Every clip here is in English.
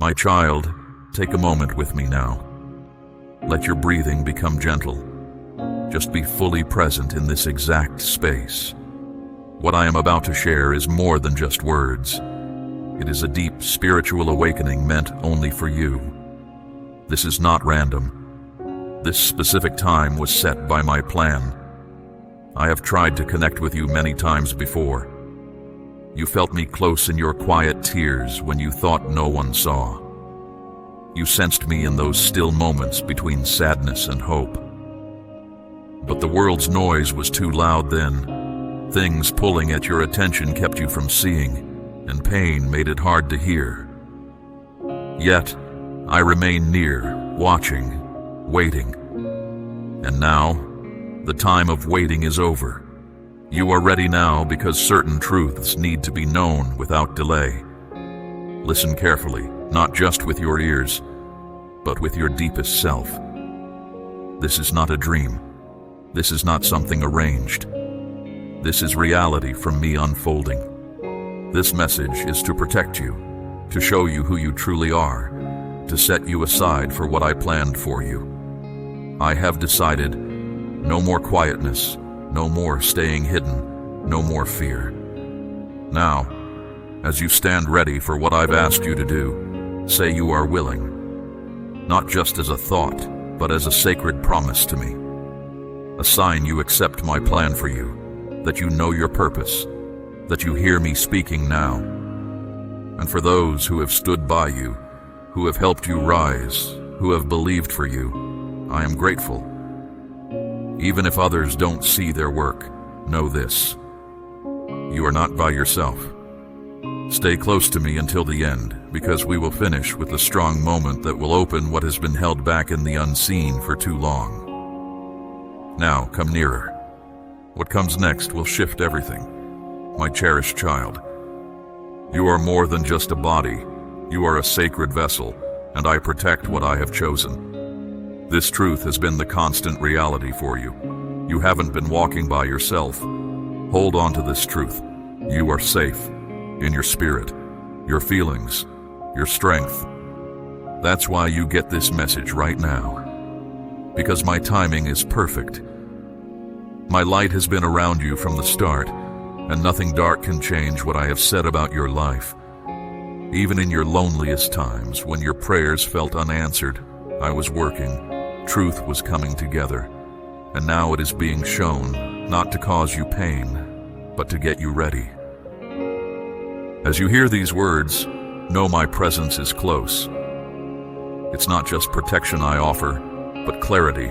My child, take a moment with me now. Let your breathing become gentle. Just be fully present in this exact space. What I am about to share is more than just words. It is a deep spiritual awakening meant only for you. This is not random. This specific time was set by my plan. I have tried to connect with you many times before. You felt me close in your quiet tears when you thought no one saw. You sensed me in those still moments between sadness and hope. But the world's noise was too loud then. Things pulling at your attention kept you from seeing, and pain made it hard to hear. Yet, I remained near, watching, waiting. And now, the time of waiting is over. You are ready now because certain truths need to be known without delay. Listen carefully, not just with your ears, but with your deepest self. This is not a dream. This is not something arranged. This is reality from me unfolding. This message is to protect you, to show you who you truly are, to set you aside for what I planned for you. I have decided no more quietness, no more staying hidden, no more fear. Now, as you stand ready for what I've asked you to do, say you are willing, not just as a thought, but as a sacred promise to me. A sign you accept my plan for you, that you know your purpose, that you hear me speaking now. And for those who have stood by you, who have helped you rise, who have believed for you, I am grateful. Even if others don't see their work, know this: you are not by yourself. Stay close to me until the end, because we will finish with a strong moment that will open what has been held back in the unseen for too long. Now, come nearer. What comes next will shift everything. My cherished child, you are more than just a body. You are a sacred vessel, and I protect what I have chosen. This truth has been the constant reality for you. You haven't been walking by yourself. Hold on to this truth. You are safe in your spirit, your feelings, your strength. That's why you get this message right now. Because my timing is perfect. My light has been around you from the start, and nothing dark can change what I have said about your life. Even in your loneliest times, when your prayers felt unanswered, I was working. Truth was coming together, and now it is being shown, not to cause you pain, but to get you ready. As you hear these words, know my presence is close. It's not just protection I offer, but clarity.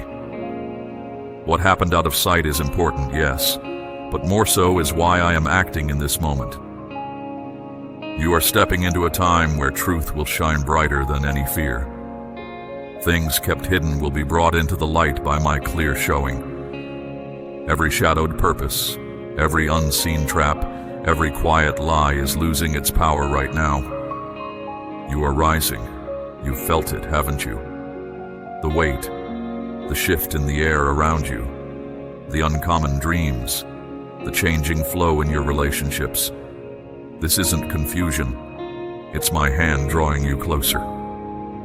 What happened out of sight is important, yes, but more so is why I am acting in this moment. You are stepping into a time where truth will shine brighter than any fear. Things kept hidden will be brought into the light by my clear showing. Every shadowed purpose, every unseen trap, every quiet lie is losing its power right now. You are rising. You've felt it, haven't you? The weight, the shift in the air around you, the uncommon dreams, the changing flow in your relationships. This isn't confusion. It's my hand drawing you closer.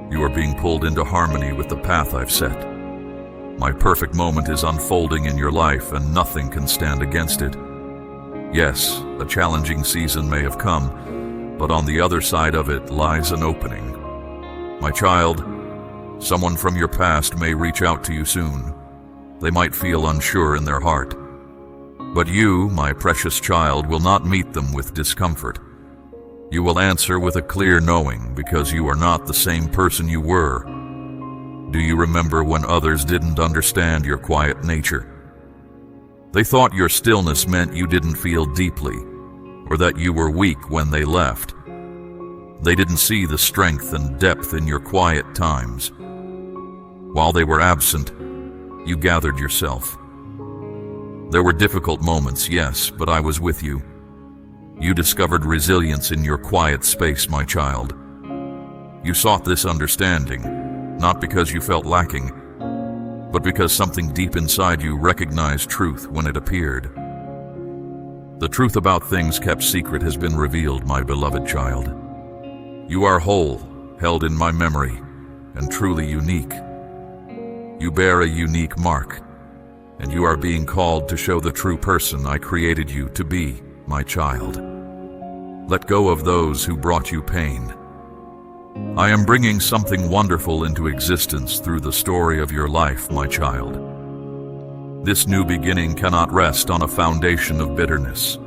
You are being pulled into harmony with the path I've set. My perfect moment is unfolding in your life, and nothing can stand against it. Yes, a challenging season may have come, but on the other side of it lies an opening. My child, someone from your past may reach out to you soon. They might feel unsure in their heart. But you, my precious child, will not meet them with discomfort. You will answer with a clear knowing, because you are not the same person you were. Do you remember when others didn't understand your quiet nature? They thought your stillness meant you didn't feel deeply, or that you were weak when they left. They didn't see the strength and depth in your quiet times. While they were absent, you gathered yourself. There were difficult moments, yes, but I was with you. You discovered resilience in your quiet space, my child. You sought this understanding, not because you felt lacking, but because something deep inside you recognized truth when it appeared. The truth about things kept secret has been revealed, my beloved child. You are whole, held in my memory, and truly unique. You bear a unique mark, and you are being called to show the true person I created you to be, my child. Let go of those who brought you pain. I am bringing something wonderful into existence through the story of your life, my child. This new beginning cannot rest on a foundation of bitterness.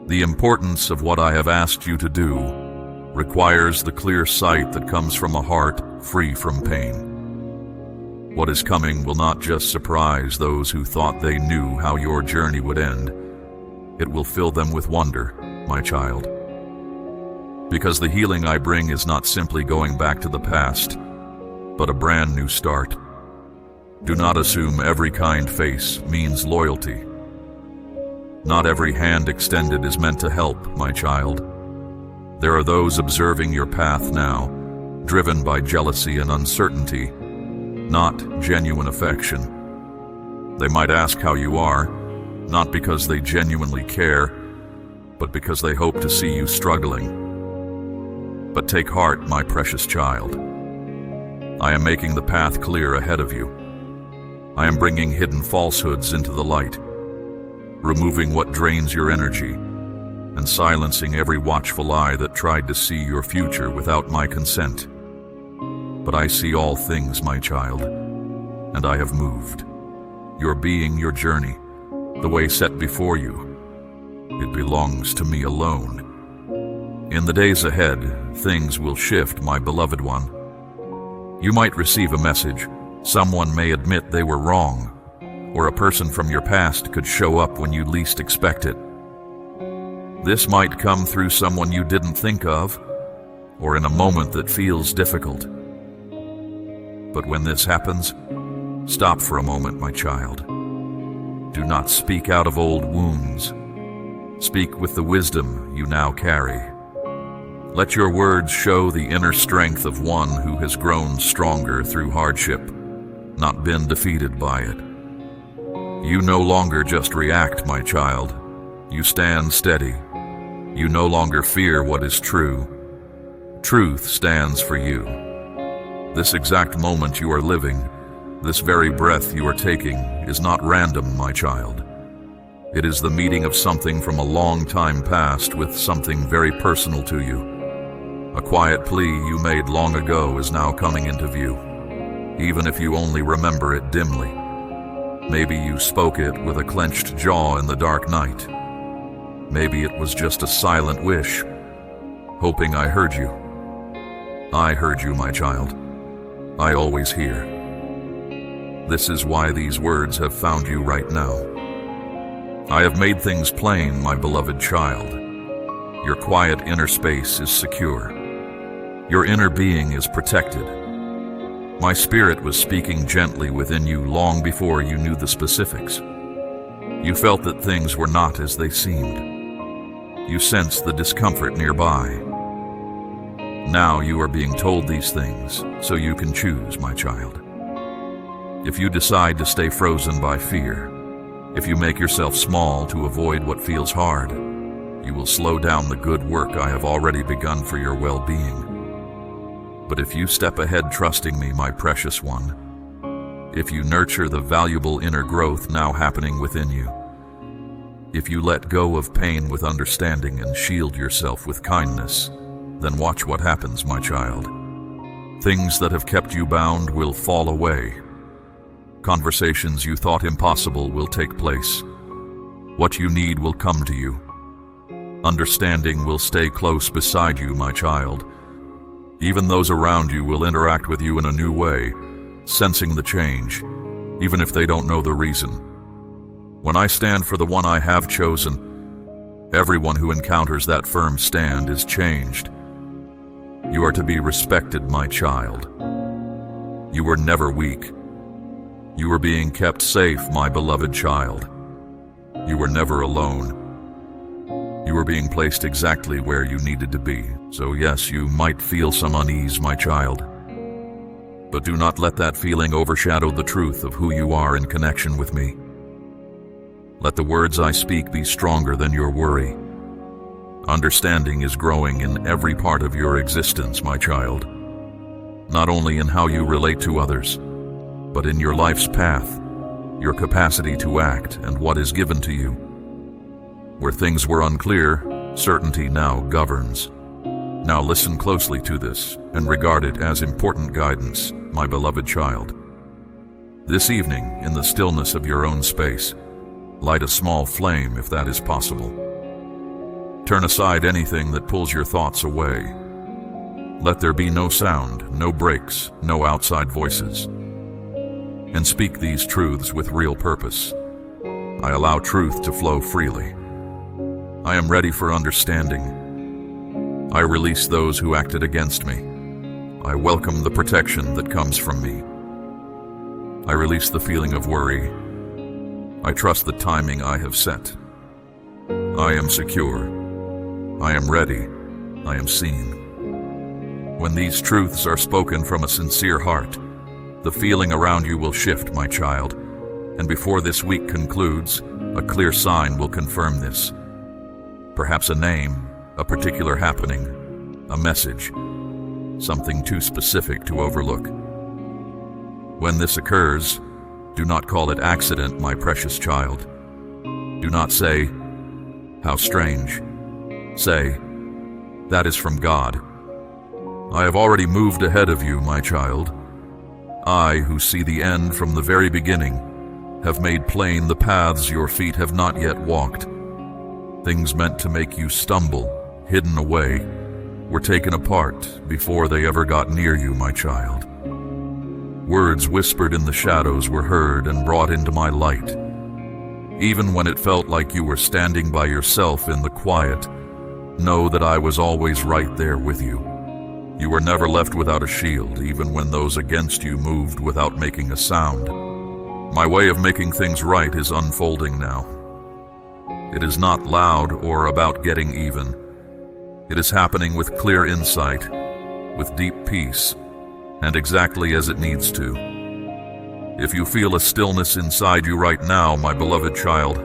The importance of what I have asked you to do requires the clear sight that comes from a heart free from pain. What is coming will not just surprise those who thought they knew how your journey would end. It will fill them with wonder, my child. Because the healing I bring is not simply going back to the past, but a brand new start. Do not assume every kind face means loyalty. Not every hand extended is meant to help, my child. There are those observing your path now, driven by jealousy and uncertainty, not genuine affection. They might ask how you are, not because they genuinely care, but because they hope to see you struggling. But take heart, my precious child. I am making the path clear ahead of you. I am bringing hidden falsehoods into the light, removing what drains your energy, and silencing every watchful eye that tried to see your future without my consent. But I see all things, my child, and I have moved. Your being, your journey, the way set before you, it belongs to me alone. In the days ahead, things will shift, my beloved one. You might receive a message. Someone may admit they were wrong, or a person from your past could show up when you least expect it. This might come through someone you didn't think of, or in a moment that feels difficult. But when this happens, stop for a moment, my child. Do not speak out of old wounds. Speak with the wisdom you now carry. Let your words show the inner strength of one who has grown stronger through hardship, not been defeated by it. You no longer just react, my child. You stand steady. You no longer fear what is true. Truth stands for you. This exact moment you are living, this very breath you are taking, is not random, my child. It is the meeting of something from a long time past with something very personal to you. A quiet plea you made long ago is now coming into view, even if you only remember it dimly. Maybe you spoke it with a clenched jaw in the dark night. Maybe it was just a silent wish, hoping I heard you. I heard you, my child. I always hear. This is why these words have found you right now. I have made things plain, my beloved child. Your quiet inner space is secure. Your inner being is protected. My spirit was speaking gently within you long before you knew the specifics. You felt that things were not as they seemed. You sensed the discomfort nearby. Now you are being told these things, so you can choose, my child. If you decide to stay frozen by fear, if you make yourself small to avoid what feels hard, you will slow down the good work I have already begun for your well-being. But if you step ahead trusting me, my precious one, if you nurture the valuable inner growth now happening within you, if you let go of pain with understanding and shield yourself with kindness, then watch what happens, my child. Things that have kept you bound will fall away. Conversations you thought impossible will take place. What you need will come to you. Understanding will stay close beside you, my child. Even those around you will interact with you in a new way, sensing the change, even if they don't know the reason. When I stand for the one I have chosen, everyone who encounters that firm stand is changed. You are to be respected, my child. You were never weak. You were being kept safe, my beloved child. You were never alone. You were being placed exactly where you needed to be. So yes, you might feel some unease, my child. But do not let that feeling overshadow the truth of who you are in connection with me. Let the words I speak be stronger than your worry. Understanding is growing in every part of your existence, my child. Not only in how you relate to others, but in your life's path, your capacity to act, and what is given to you. Where things were unclear, certainty now governs. Now listen closely to this and regard it as important guidance, my beloved child. This evening, in the stillness of your own space, light a small flame if that is possible. Turn aside anything that pulls your thoughts away. Let there be no sound, no breaks, no outside voices. And speak these truths with real purpose. I allow truth to flow freely. I am ready for understanding. I release those who acted against me. I welcome the protection that comes from me. I release the feeling of worry. I trust the timing I have set. I am secure. I am ready. I am seen. When these truths are spoken from a sincere heart, the feeling around you will shift, my child, and before this week concludes, a clear sign will confirm this. Perhaps a name, a particular happening, a message, something too specific to overlook. When this occurs, do not call it accident, my precious child. Do not say, "How strange." Say, "That is from God." I have already moved ahead of you, my child. I, who see the end from the very beginning, have made plain the paths your feet have not yet walked. Things meant to make you stumble, hidden away, were taken apart before they ever got near you, my child. Words whispered in the shadows were heard and brought into my light. Even when it felt like you were standing by yourself in the quiet, know that I was always right there with you. You were never left without a shield, even when those against you moved without making a sound. My way of making things right is unfolding now. It is not loud or about getting even. It is happening with clear insight, with deep peace, and exactly as it needs to. If you feel a stillness inside you right now, my beloved child,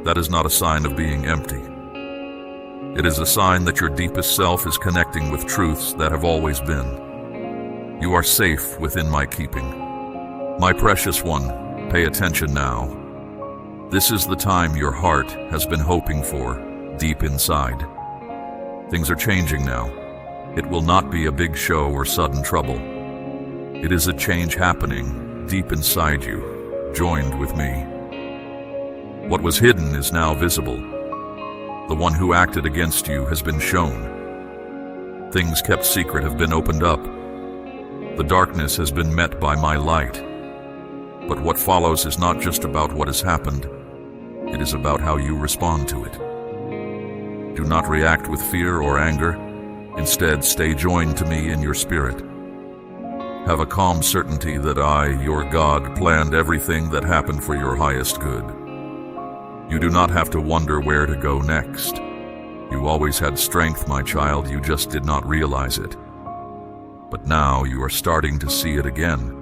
that is not a sign of being empty. It is a sign that your deepest self is connecting with truths that have always been. You are safe within my keeping. My precious one, pay attention now. This is the time your heart has been hoping for, deep inside. Things are changing now. It will not be a big show or sudden trouble. It is a change happening deep inside you, joined with me. What was hidden is now visible. The one who acted against you has been shown. Things kept secret have been opened up. The darkness has been met by my light. But what follows is not just about what has happened. It is about how you respond to it. Do not react with fear or anger. Instead, stay joined to me in your spirit. Have a calm certainty that I, your God, planned everything that happened for your highest good. You do not have to wonder where to go next. You always had strength, my child, you just did not realize it. But now you are starting to see it again.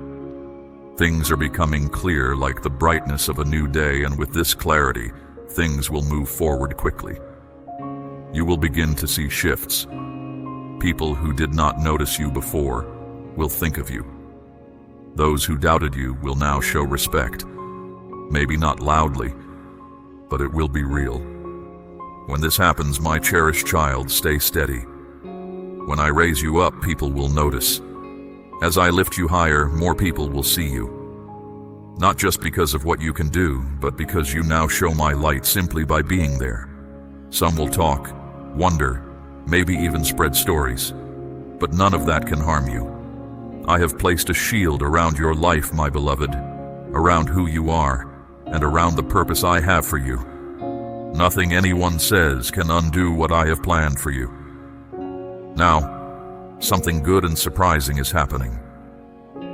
Things are becoming clear like the brightness of a new day, and with this clarity, things will move forward quickly. You will begin to see shifts. People who did not notice you before will think of you. Those who doubted you will now show respect. Maybe not loudly, but it will be real. When this happens, my cherished child, stay steady. When I raise you up, people will notice. As I lift you higher, more people will see you. Not just because of what you can do, but because you now show my light simply by being there. Some will talk, wonder, maybe even spread stories. But none of that can harm you. I have placed a shield around your life, my beloved, around who you are, and around the purpose I have for you. Nothing anyone says can undo what I have planned for you. Now, something good and surprising is happening.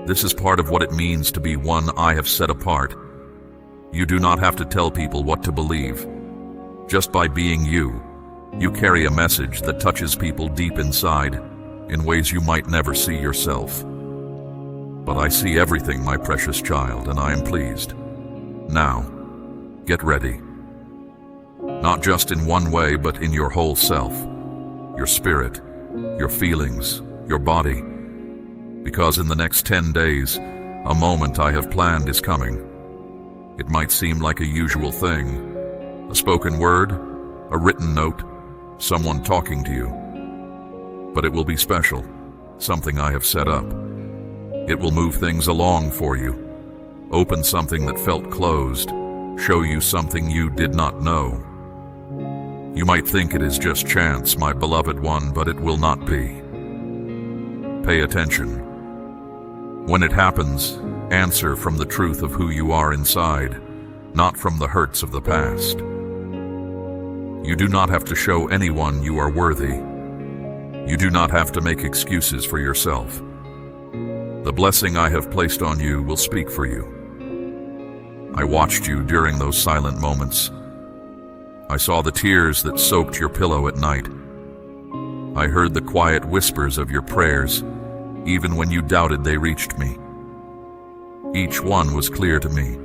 This is part of what it means to be one I have set apart. You do not have to tell people what to believe. Just by being you, you carry a message that touches people deep inside, in ways you might never see yourself. But I see everything, my precious child, and I am pleased. Now, get ready. not just in one way, but in your whole self, your spirit, your feelings, your body. Because in the next 10 days, a moment I have planned is coming. It might seem like a usual thing, a spoken word, a written note, someone talking to you. But it will be special, something I have set up. It will move things along for you, open something that felt closed, show you something you did not know. You might think it is just chance, my beloved one, but it will not be. Pay attention. When it happens, answer from the truth of who you are inside, not from the hurts of the past. You do not have to show anyone you are worthy. You do not have to make excuses for yourself. The blessing I have placed on you will speak for you. I watched you during those silent moments. I saw the tears that soaked your pillow at night. I heard the quiet whispers of your prayers, even when you doubted they reached me. Each one was clear to me.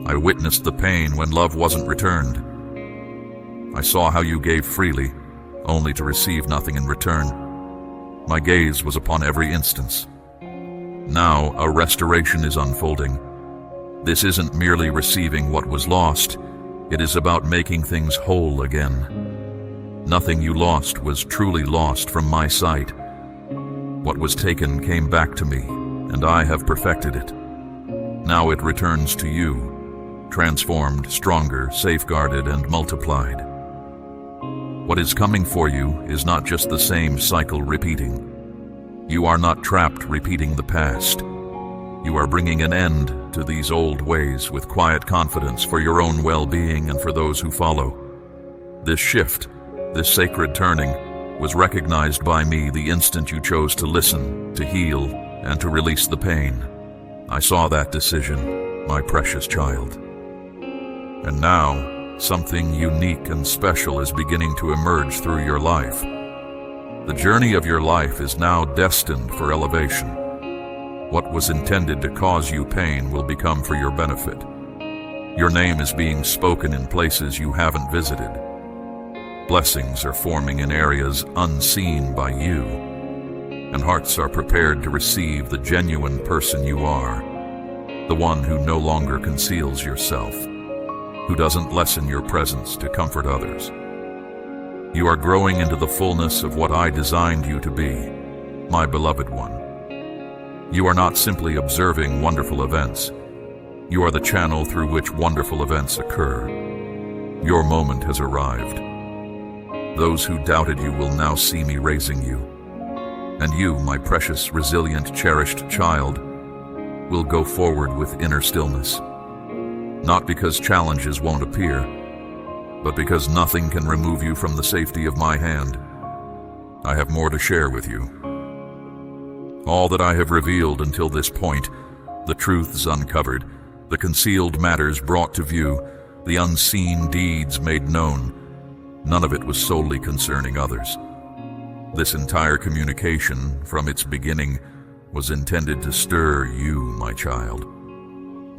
I witnessed the pain when love wasn't returned. I saw how you gave freely, only to receive nothing in return. My gaze was upon every instance. Now a restoration is unfolding. This isn't merely receiving what was lost, it is about making things whole again. Nothing you lost was truly lost from my sight. What was taken came back to me, and I have perfected it. Now it returns to you, transformed, stronger, safeguarded, and multiplied. What is coming for you is not just the same cycle repeating. You are not trapped repeating the past. You are bringing an end to these old ways with quiet confidence for your own well-being and for those who follow. This shift, this sacred turning, was recognized by me the instant you chose to listen, to heal, and to release the pain. I saw that decision, my precious child. And now, something unique and special is beginning to emerge through your life. The journey of your life is now destined for elevation. What was intended to cause you pain will become for your benefit. Your name is being spoken in places you haven't visited. Blessings are forming in areas unseen by you, and hearts are prepared to receive the genuine person you are, the one who no longer conceals yourself, who doesn't lessen your presence to comfort others. You are growing into the fullness of what I designed you to be, my beloved one. You are not simply observing wonderful events. You are the channel through which wonderful events occur. Your moment has arrived. Those who doubted you will now see me raising you. And you, my precious, resilient, cherished child, will go forward with inner stillness. Not because challenges won't appear, but because nothing can remove you from the safety of my hand. I have more to share with you. All that I have revealed until this point, the truths uncovered, the concealed matters brought to view, the unseen deeds made known, none of it was solely concerning others. This entire communication, from its beginning, was intended to stir you, my child.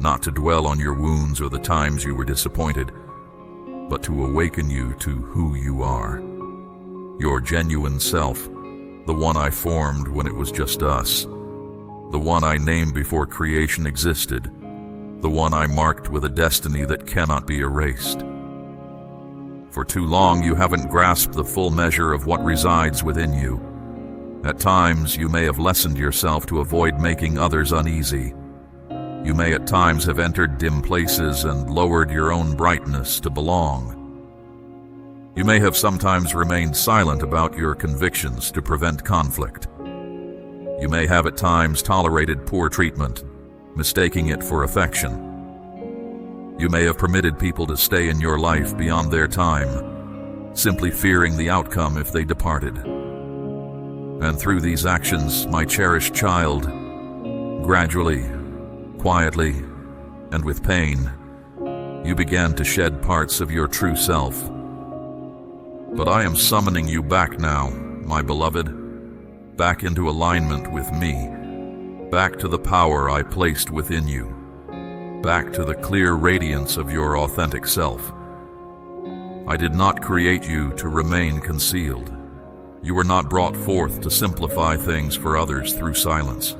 Not to dwell on your wounds or the times you were disappointed, but to awaken you to who you are. Your genuine self, the one I formed when it was just us, the one I named before creation existed, the one I marked with a destiny that cannot be erased. For too long you haven't grasped the full measure of what resides within you. At times you may have lessened yourself to avoid making others uneasy. You may at times have entered dim places and lowered your own brightness to belong. You may have sometimes remained silent about your convictions to prevent conflict. You may have at times tolerated poor treatment, mistaking it for affection. You may have permitted people to stay in your life beyond their time, simply fearing the outcome if they departed. And through these actions, my cherished child, gradually, quietly, and with pain, you began to shed parts of your true self. But I am summoning you back now, my beloved, back into alignment with me, back to the power I placed within you, back to the clear radiance of your authentic self. I did not create you to remain concealed. You were not brought forth to simplify things for others through silence.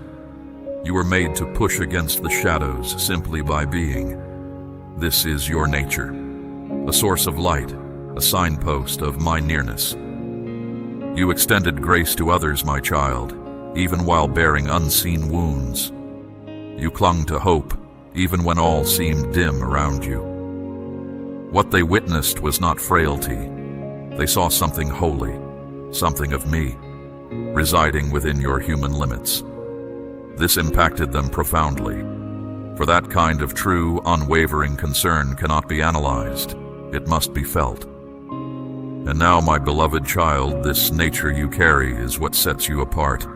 You were made to push against the shadows simply by being. This is your nature, a source of light, a signpost of my nearness. You extended grace to others, my child, even while bearing unseen wounds. You clung to hope, even when all seemed dim around you. What they witnessed was not frailty. They saw something holy, something of me, residing within your human limits. This impacted them profoundly, for that kind of true, unwavering concern cannot be analyzed. It must be felt. And now, my beloved child, this nature you carry is what sets you apart.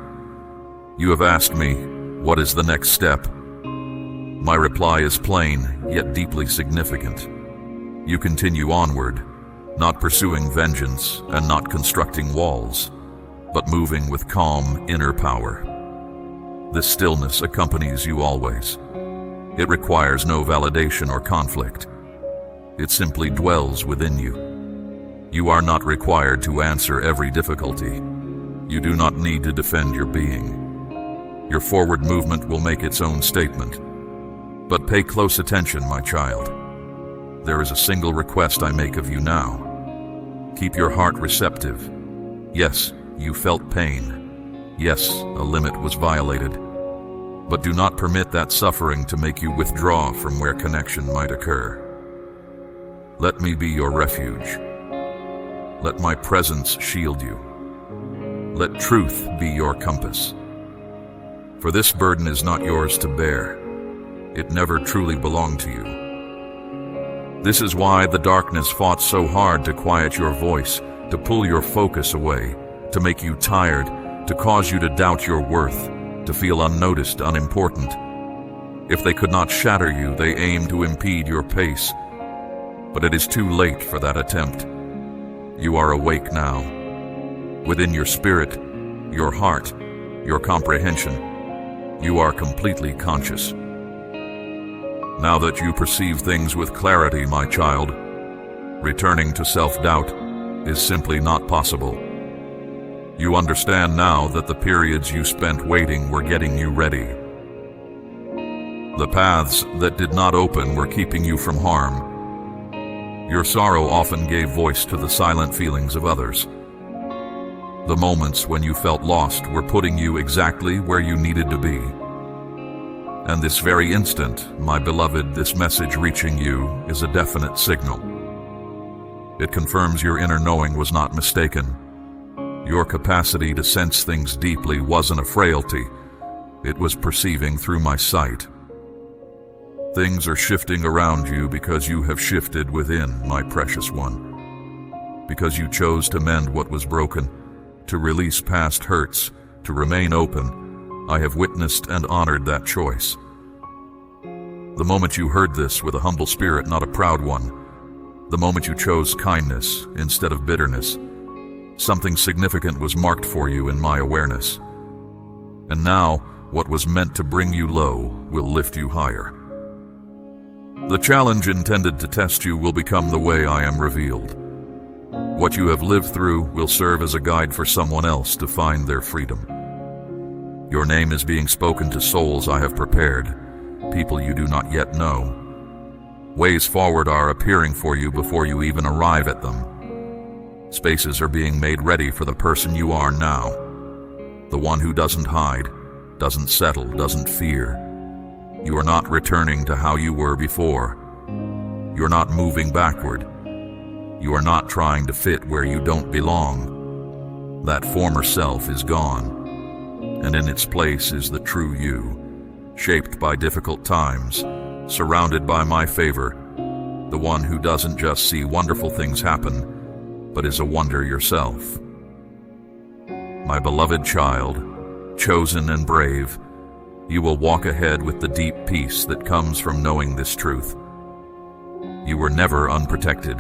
You have asked me, what is the next step? My reply is plain, yet deeply significant. You continue onward, not pursuing vengeance and not constructing walls, but moving with calm inner power. This stillness accompanies you always. It requires no validation or conflict. It simply dwells within you. You are not required to answer every difficulty. You do not need to defend your being. Your forward movement will make its own statement. But pay close attention, my child. There is a single request I make of you now. Keep your heart receptive. Yes, you felt pain. Yes, a limit was violated. But do not permit that suffering to make you withdraw from where connection might occur. Let me be your refuge. Let my presence shield you. Let truth be your compass. For this burden is not yours to bear. It never truly belonged to you. This is why the darkness fought so hard to quiet your voice, to pull your focus away, to make you tired, to cause you to doubt your worth, to feel unnoticed, unimportant. If they could not shatter you, they aimed to impede your pace. But it is too late for that attempt. You are awake now. Within your spirit, your heart, your comprehension, you are completely conscious. Now that you perceive things with clarity, my child, returning to self-doubt is simply not possible. You understand now that the periods you spent waiting were getting you ready. The paths that did not open were keeping you from harm. Your sorrow often gave voice to the silent feelings of others. The moments when you felt lost were putting you exactly where you needed to be. And this very instant, my beloved, this message reaching you is a definite signal. It confirms your inner knowing was not mistaken. Your capacity to sense things deeply wasn't a frailty. It was perceiving through my sight. Things are shifting around you because you have shifted within, my precious one. Because you chose to mend what was broken, to release past hurts, to remain open. I have witnessed and honored that choice. The moment you heard this with a humble spirit, not a proud one, the moment you chose kindness instead of bitterness, something significant was marked for you in my awareness. And now, what was meant to bring you low will lift you higher. The challenge intended to test you will become the way I am revealed. What you have lived through will serve as a guide for someone else to find their freedom. Your name is being spoken to souls I have prepared, people you do not yet know. Ways forward are appearing for you before you even arrive at them. Spaces are being made ready for the person you are now. The one who doesn't hide, doesn't settle, doesn't fear. You are not returning to how you were before. You're not moving backward. You are not trying to fit where you don't belong. That former self is gone. And in its place is the true you, shaped by difficult times, surrounded by my favor, the one who doesn't just see wonderful things happen, but is a wonder yourself. My beloved child, chosen and brave, you will walk ahead with the deep peace that comes from knowing this truth. You were never unprotected.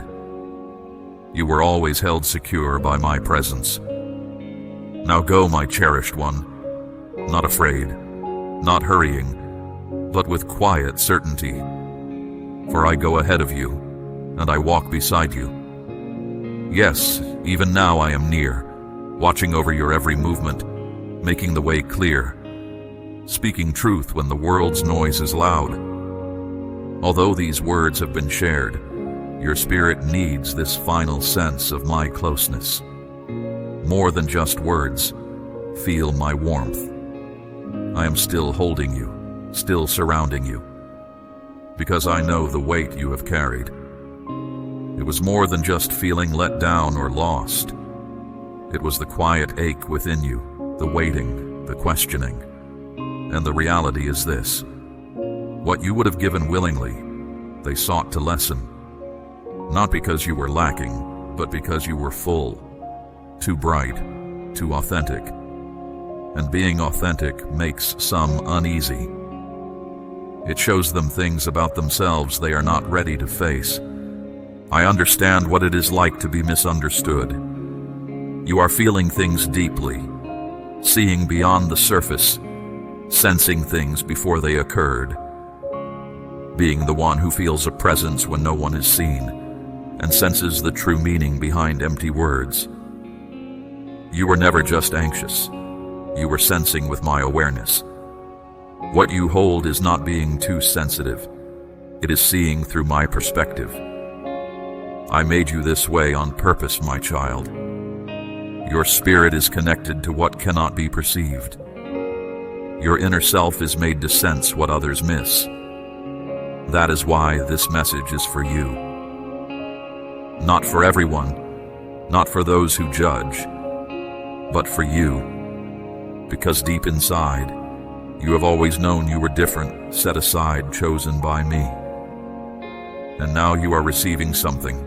You were always held secure by my presence. Now go, my cherished one. Not afraid, not hurrying, but with quiet certainty. For I go ahead of you, and I walk beside you. Yes, even now I am near, watching over your every movement, making the way clear, speaking truth when the world's noise is loud. Although these words have been shared, your spirit needs this final sense of my closeness. More than just words, feel my warmth. I am still holding you, still surrounding you, because I know the weight you have carried. It was more than just feeling let down or lost. It was the quiet ache within you, the waiting, the questioning. And the reality is this: what you would have given willingly, they sought to lessen. Not because you were lacking, but because you were full, too bright, too authentic. And being authentic makes some uneasy. It shows them things about themselves they are not ready to face. I understand what it is like to be misunderstood. You are feeling things deeply, seeing beyond the surface, sensing things before they occurred, being the one who feels a presence when no one is seen, and senses the true meaning behind empty words. You were never just anxious. You were sensing with my awareness. What you hold is not being too sensitive. It is seeing through my perspective. I made you this way on purpose, my child. Your spirit is connected to what cannot be perceived. Your inner self is made to sense what others miss. That is why this message is for you. Not for everyone, not for those who judge, but for you. Because deep inside, you have always known you were different, set aside, chosen by me. And now you are receiving something.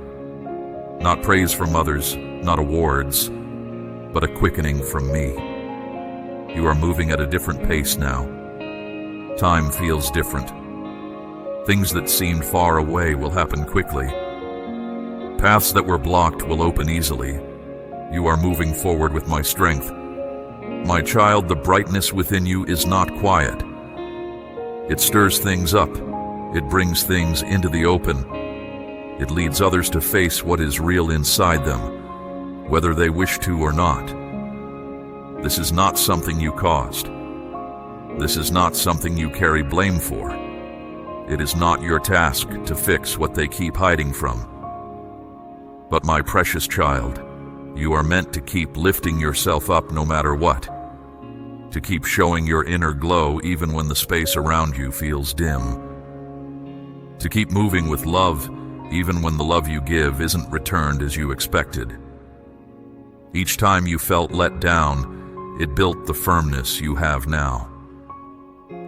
Not praise from others, not awards, but a quickening from me. You are moving at a different pace now. Time feels different. Things that seemed far away will happen quickly. Paths that were blocked will open easily. You are moving forward with my strength. My child, the brightness within you is not quiet. It stirs things up. It brings things into the open. It leads others to face what is real inside them, whether they wish to or not. This is not something you caused. This is not something you carry blame for. It is not your task to fix what they keep hiding from. But my precious child, you are meant to keep lifting yourself up no matter what. To keep showing your inner glow even when the space around you feels dim. To keep moving with love even when the love you give isn't returned as you expected. Each time you felt let down, it built the firmness you have now.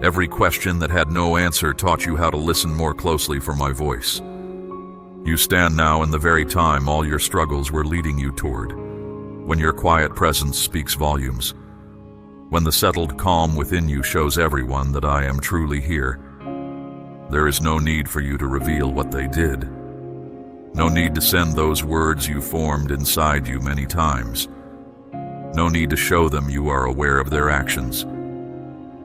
Every question that had no answer taught you how to listen more closely for my voice. You stand now in the very time all your struggles were leading you toward, when your quiet presence speaks volumes, when the settled calm within you shows everyone that I am truly here. There is no need for you to reveal what they did. No need to send those words you formed inside you many times. No need to show them you are aware of their actions.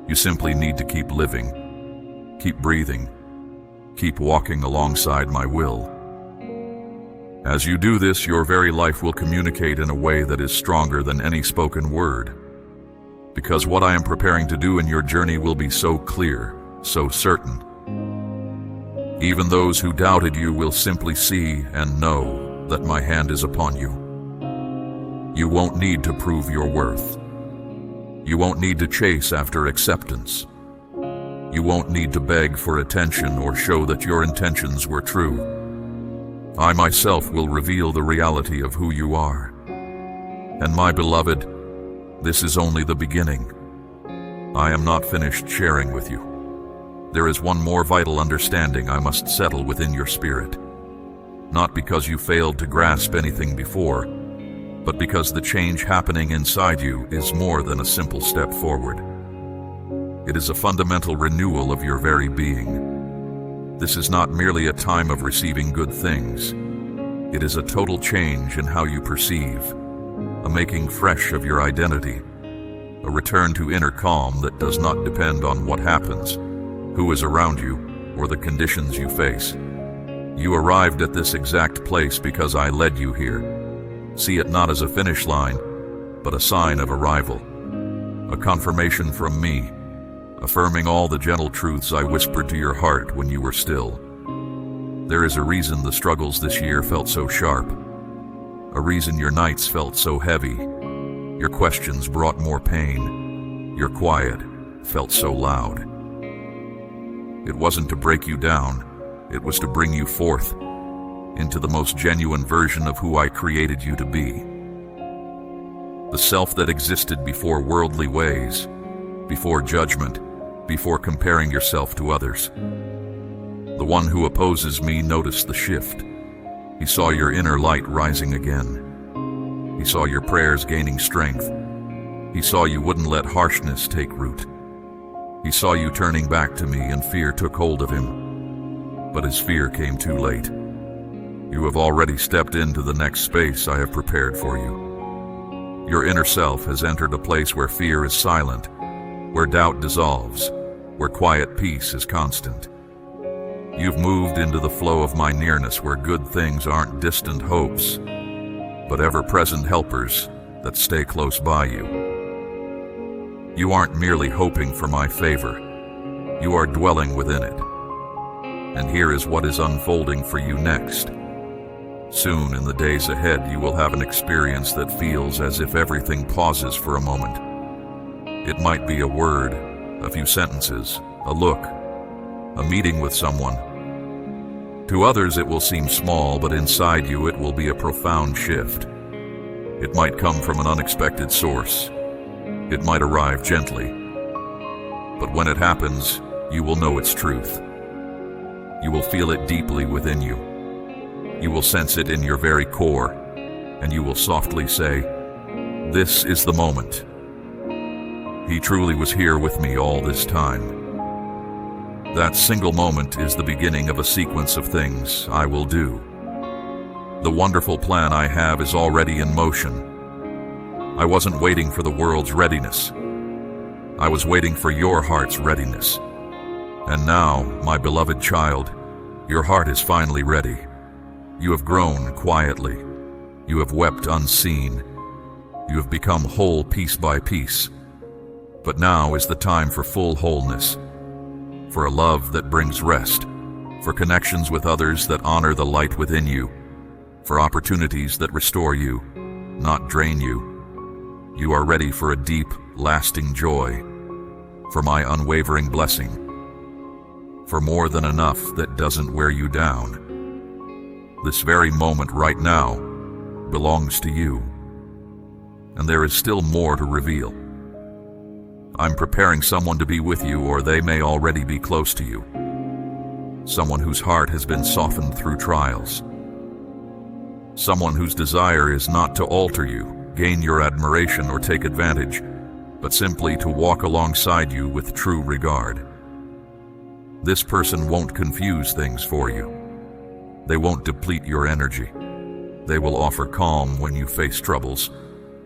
You simply need to keep living, keep breathing, keep walking alongside my will. As you do this, your very life will communicate in a way that is stronger than any spoken word. Because what I am preparing to do in your journey will be so clear, so certain. Even those who doubted you will simply see and know that my hand is upon you. You won't need to prove your worth. You won't need to chase after acceptance. You won't need to beg for attention or show that your intentions were true. I myself will reveal the reality of who you are. And my beloved, this is only the beginning. I am not finished sharing with you. There is one more vital understanding I must settle within your spirit. Not because you failed to grasp anything before, but because the change happening inside you is more than a simple step forward. It is a fundamental renewal of your very being. This is not merely a time of receiving good things. It is a total change in how you perceive, a making fresh of your identity, a return to inner calm that does not depend on what happens, who is around you, or the conditions you face. You arrived at this exact place because I led you here, See it not as a finish line, but a sign of arrival, a confirmation from me, affirming all the gentle truths I whispered to your heart when you were still. There is a reason the struggles this year felt so sharp, a reason your nights felt so heavy, your questions brought more pain, your quiet felt so loud. It wasn't to break you down, it was to bring you forth into the most genuine version of who I created you to be. The self that existed before worldly ways, before judgment, before comparing yourself to others. The one who opposes me noticed the shift. He saw your inner light rising again. He saw your prayers gaining strength. He saw you wouldn't let harshness take root. He saw you turning back to me, and fear took hold of him. But his fear came too late. You have already stepped into the next space I have prepared for you. Your inner self has entered a place where fear is silent, where doubt dissolves, where quiet peace is constant. You've moved into the flow of my nearness, where good things aren't distant hopes, but ever-present helpers that stay close by you. You aren't merely hoping for my favor, you are dwelling within it. And here is what is unfolding for you next. Soon in the days ahead, you will have an experience that feels as if everything pauses for a moment. It might be a word, a few sentences, a look, a meeting with someone. To others it will seem small, but inside you it will be a profound shift. It might come from an unexpected source. It might arrive gently. But when it happens, you will know its truth. You will feel it deeply within you. You will sense it in your very core, and you will softly say, "This is the moment. He truly was here with me all this time." That single moment is the beginning of a sequence of things I will do. The wonderful plan I have is already in motion. I wasn't waiting for the world's readiness. I was waiting for your heart's readiness. And now, my beloved child, your heart is finally ready. You have grown quietly. You have wept unseen. You have become whole piece by piece. But now is the time for full wholeness, for a love that brings rest, for connections with others that honor the light within you, for opportunities that restore you, not drain you. You are ready for a deep, lasting joy, for my unwavering blessing, for more than enough that doesn't wear you down. This very moment right now belongs to you, and there is still more to reveal. I'm preparing someone to be with you, or they may already be close to you. Someone whose heart has been softened through trials. Someone whose desire is not to alter you, gain your admiration, or take advantage, but simply to walk alongside you with true regard. This person won't confuse things for you. They won't deplete your energy. They will offer calm when you face troubles,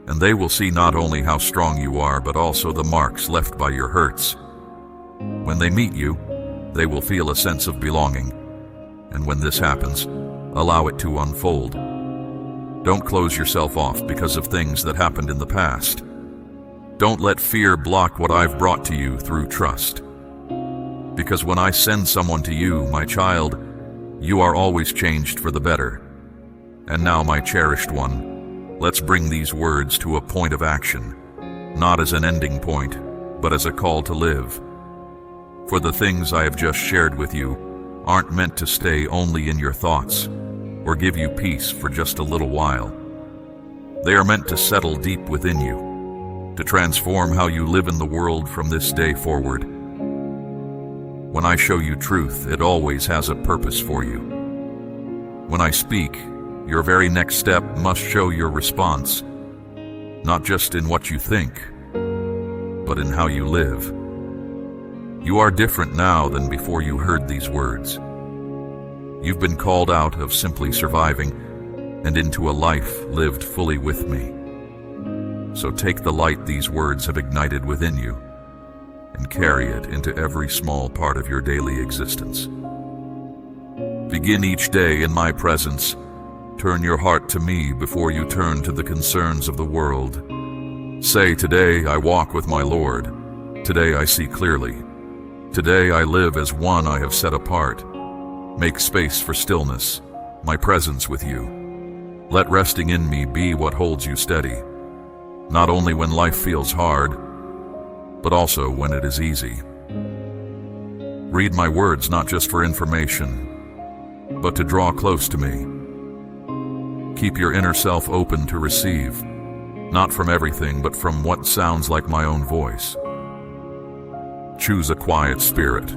and they will see not only how strong you are, but also the marks left by your hurts. When they meet you, they will feel a sense of belonging, and when this happens, allow it to unfold. Don't close yourself off because of things that happened in the past. Don't let fear block what I've brought to you through trust. Because when I send someone to you, my child, you are always changed for the better. And now, my cherished one, let's bring these words to a point of action, not as an ending point, but as a call to live. For the things I have just shared with you aren't meant to stay only in your thoughts or give you peace for just a little while. They are meant to settle deep within you, to transform how you live in the world from this day forward. When I show you truth, it always has a purpose for you. When I speak, your very next step must show your response, not just in what you think, but in how you live. You are different now than before you heard these words. You've been called out of simply surviving and into a life lived fully with me. So take the light these words have ignited within you and carry it into every small part of your daily existence. Begin each day in my presence, Turn your heart to me before you turn to the concerns of the world. Say, today I walk with my Lord. Today I see clearly. Today I live as one I have set apart. Make space for stillness, my presence with you. Let resting in me be what holds you steady, not only when life feels hard, but also when it is easy. Read my words not just for information, but to draw close to me. Keep your inner self open to receive, not from everything, but from what sounds like my own voice. Choose a quiet spirit,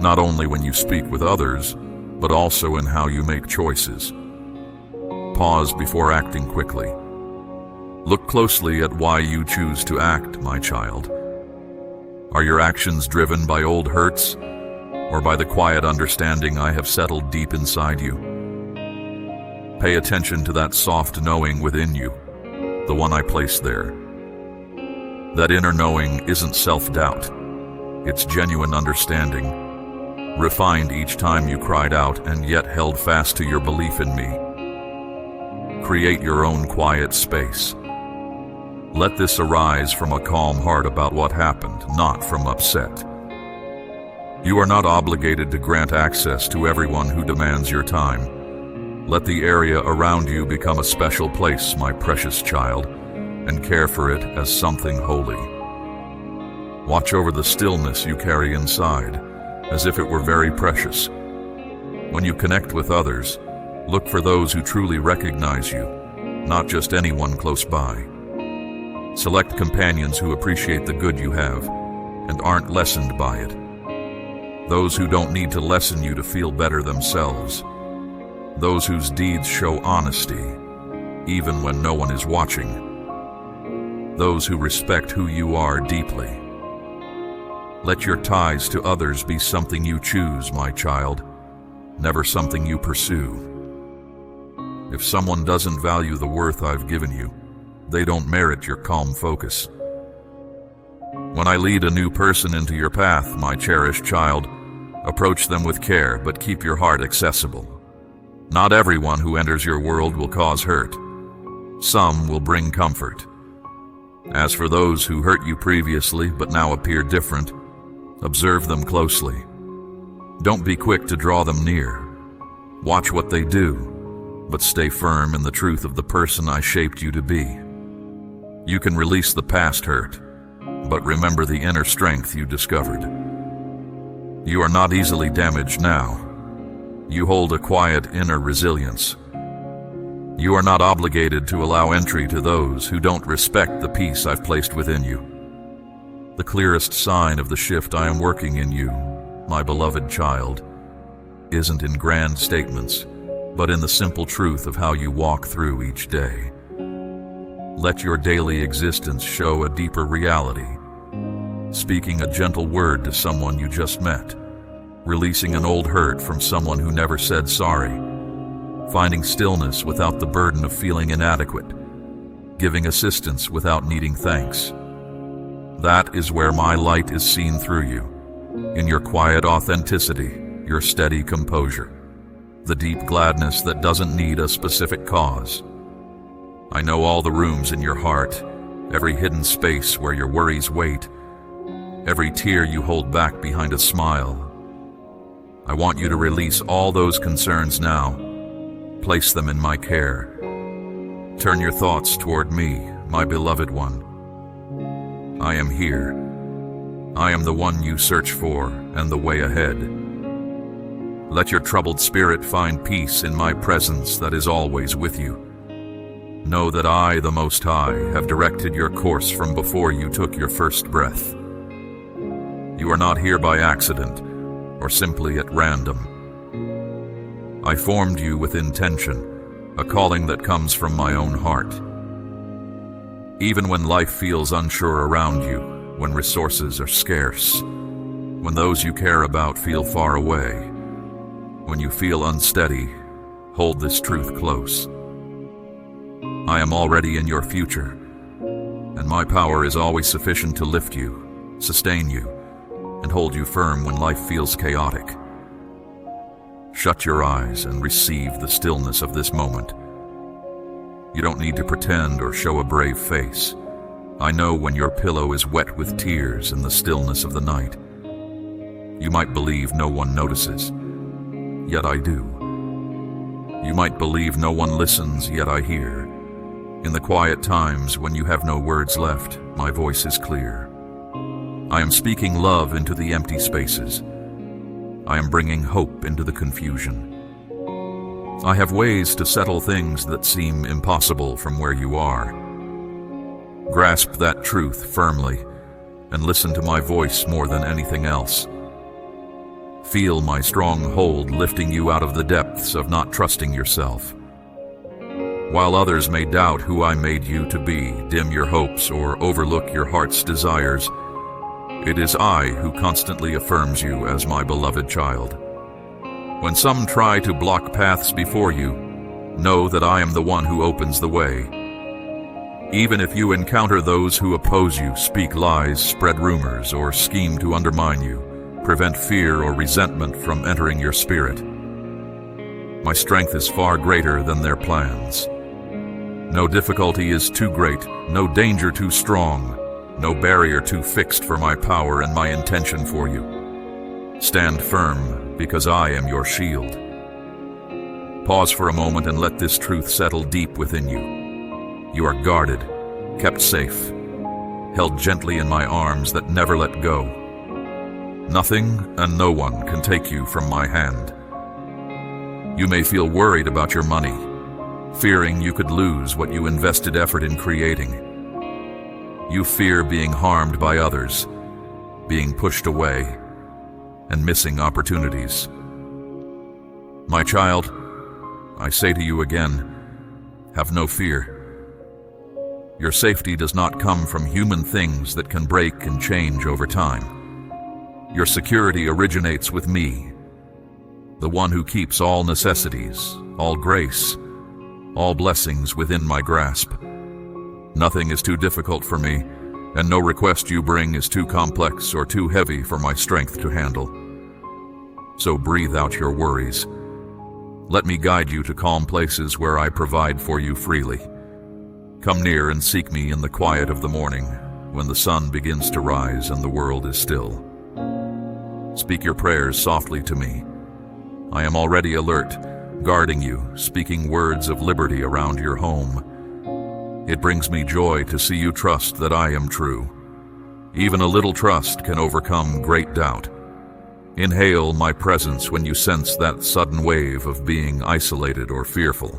not only when you speak with others, but also in how you make choices. Pause before acting quickly. Look closely at why you choose to act, my child. Are your actions driven by old hurts, or by the quiet understanding I have settled deep inside you? Pay attention to that soft knowing within you, the one I placed there. That inner knowing isn't self-doubt. It's genuine understanding, refined each time you cried out and yet held fast to your belief in me. Create your own quiet space. Let this arise from a calm heart about what happened, not from upset. You are not obligated to grant access to everyone who demands your time. Let the area around you become a special place, my precious child, and care for it as something holy. Watch over the stillness you carry inside, as if it were very precious. When you connect with others, look for those who truly recognize you, not just anyone close by. Select companions who appreciate the good you have and aren't lessened by it. Those who don't need to lessen you to feel better themselves. Those whose deeds show honesty, even when no one is watching. Those who respect who you are deeply. Let your ties to others be something you choose, my child, never something you pursue. If someone doesn't value the worth I've given you, they don't merit your calm focus. When I lead a new person into your path, my cherished child, approach them with care, but keep your heart accessible. Not everyone who enters your world will cause hurt. Some will bring comfort. As for those who hurt you previously but now appear different, observe them closely. Don't be quick to draw them near. Watch what they do, but stay firm in the truth of the person I shaped you to be. You can release the past hurt, but remember the inner strength you discovered. You are not easily damaged now. You hold a quiet inner resilience. You are not obligated to allow entry to those who don't respect the peace I've placed within you. The clearest sign of the shift I am working in you, my beloved child, isn't in grand statements, but in the simple truth of how you walk through each day. Let your daily existence show a deeper reality. Speaking a gentle word to someone you just met, releasing an old hurt from someone who never said sorry, finding stillness without the burden of feeling inadequate, giving assistance without needing thanks. That is where my light is seen through you, in your quiet authenticity, your steady composure, the deep gladness that doesn't need a specific cause. I know all the rooms in your heart, every hidden space where your worries wait, every tear you hold back behind a smile. I want you to release all those concerns now. Place them in my care. Turn your thoughts toward me, my beloved one. I am here. I am the one you search for and the way ahead. Let your troubled spirit find peace in my presence that is always with you. Know that I, the Most High, have directed your course from before you took your first breath. You are not here by accident or simply at random. I formed you with intention, a calling that comes from my own heart. Even when life feels unsure around you, when resources are scarce, when those you care about feel far away, when you feel unsteady, hold this truth close. I am already in your future, and my power is always sufficient to lift you, sustain you, and hold you firm when life feels chaotic. Shut your eyes and receive the stillness of this moment. You don't need to pretend or show a brave face. I know when your pillow is wet with tears in the stillness of the night. You might believe no one notices, yet I do. You might believe no one listens, yet I hear. In the quiet times when you have no words left, my voice is clear. I am speaking love into the empty spaces. I am bringing hope into the confusion. I have ways to settle things that seem impossible from where you are. Grasp that truth firmly and listen to my voice more than anything else. Feel my strong hold lifting you out of the depths of not trusting yourself. While others may doubt who I made you to be, dim your hopes, or overlook your heart's desires, it is I who constantly affirms you as my beloved child. When some try to block paths before you, know that I am the one who opens the way. Even if you encounter those who oppose you, speak lies, spread rumors, or scheme to undermine you, prevent fear or resentment from entering your spirit. My strength is far greater than their plans. No difficulty is too great, no danger too strong, no barrier too fixed for my power and my intention for you. Stand firm, because I am your shield. Pause for a moment and let this truth settle deep within you. You are guarded, kept safe, held gently in my arms that never let go. Nothing and no one can take you from my hand. You may feel worried about your money, fearing you could lose what you invested effort in creating. You fear being harmed by others, being pushed away, and missing opportunities. My child, I say to you again, have no fear. Your safety does not come from human things that can break and change over time. Your security originates with me, the one who keeps all necessities, all grace, all blessings within my grasp. Nothing is too difficult for me, and no request you bring is too complex or too heavy for my strength to handle. So breathe out your worries. Let me guide you to calm places where I provide for you freely. Come near and seek me in the quiet of the morning, when the sun begins to rise and the world is still. Speak your prayers softly to me. I am already alert, guarding you, speaking words of liberty around your home. It brings me joy to see you trust that I am true. Even a little trust can overcome great doubt. Inhale my presence when you sense that sudden wave of being isolated or fearful.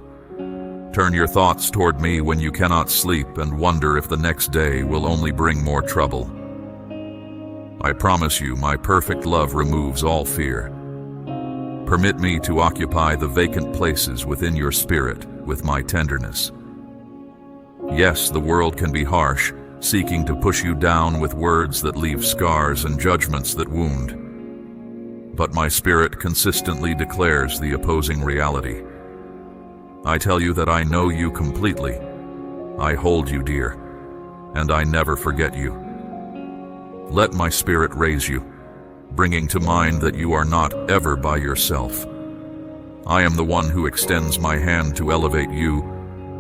Turn your thoughts toward me when you cannot sleep and wonder if the next day will only bring more trouble. I promise you my perfect love removes all fear. Permit me to occupy the vacant places within your spirit with my tenderness. Yes, the world can be harsh, seeking to push you down with words that leave scars and judgments that wound. But my spirit consistently declares the opposing reality. I tell you that I know you completely. I hold you dear, and I never forget you. Let my spirit raise you, bringing to mind that you are not ever by yourself. I am the one who extends my hand to elevate you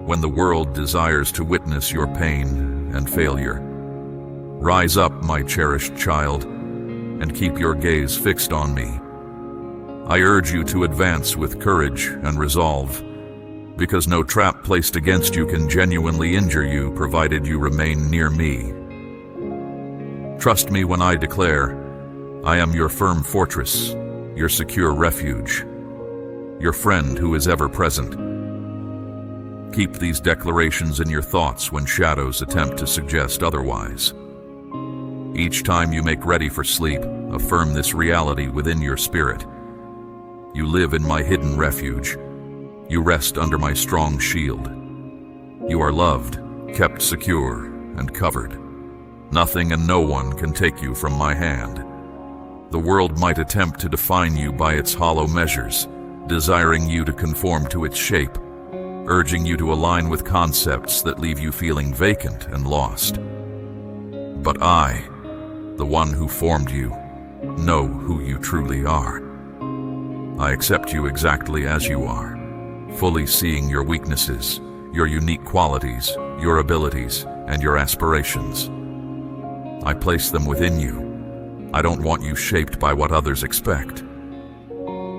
when the world desires to witness your pain and failure. Rise up, my cherished child, and keep your gaze fixed on me. I urge you to advance with courage and resolve, because no trap placed against you can genuinely injure you provided you remain near me. Trust me when I declare, I am your firm fortress, your secure refuge, your friend who is ever present. Keep these declarations in your thoughts when shadows attempt to suggest otherwise. Each time you make ready for sleep, affirm this reality within your spirit. You live in my hidden refuge. You rest under my strong shield. You are loved, kept secure, and covered. Nothing and no one can take you from my hand. The world might attempt to define you by its hollow measures, desiring you to conform to its shape, urging you to align with concepts that leave you feeling vacant and lost. But I, the one who formed you, know who you truly are. I accept you exactly as you are, fully seeing your weaknesses, your unique qualities, your abilities, and your aspirations. I place them within you. I don't want you shaped by what others expect.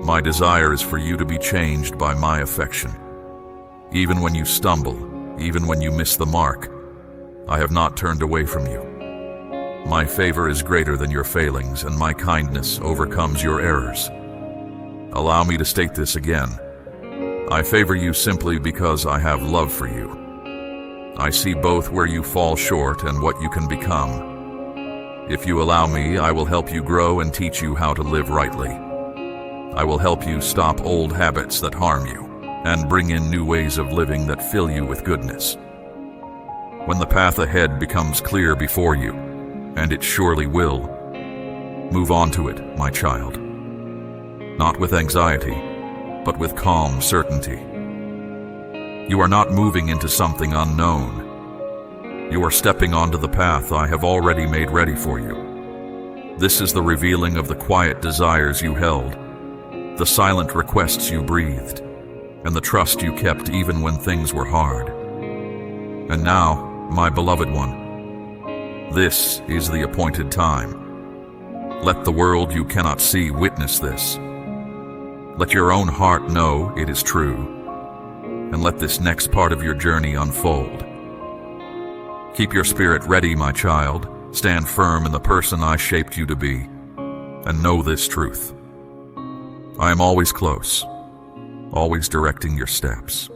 My desire is for you to be changed by my affection. Even when you stumble, even when you miss the mark, I have not turned away from you. My favor is greater than your failings, and my kindness overcomes your errors. Allow me to state this again. I favor you simply because I have love for you. I see both where you fall short and what you can become. If you allow me, I will help you grow and teach you how to live rightly. I will help you stop old habits that harm you and bring in new ways of living that fill you with goodness. When the path ahead becomes clear before you, and it surely will, move on to it, my child. Not with anxiety, but with calm certainty. You are not moving into something unknown. You are stepping onto the path I have already made ready for you. This is the revealing of the quiet desires you held, the silent requests you breathed, and the trust you kept even when things were hard. And now, my beloved one, this is the appointed time. Let the world you cannot see witness this. Let your own heart know it is true, and let this next part of your journey unfold. Keep your spirit ready, my child. Stand firm in the person I shaped you to be, and know this truth. I am always close, always directing your steps.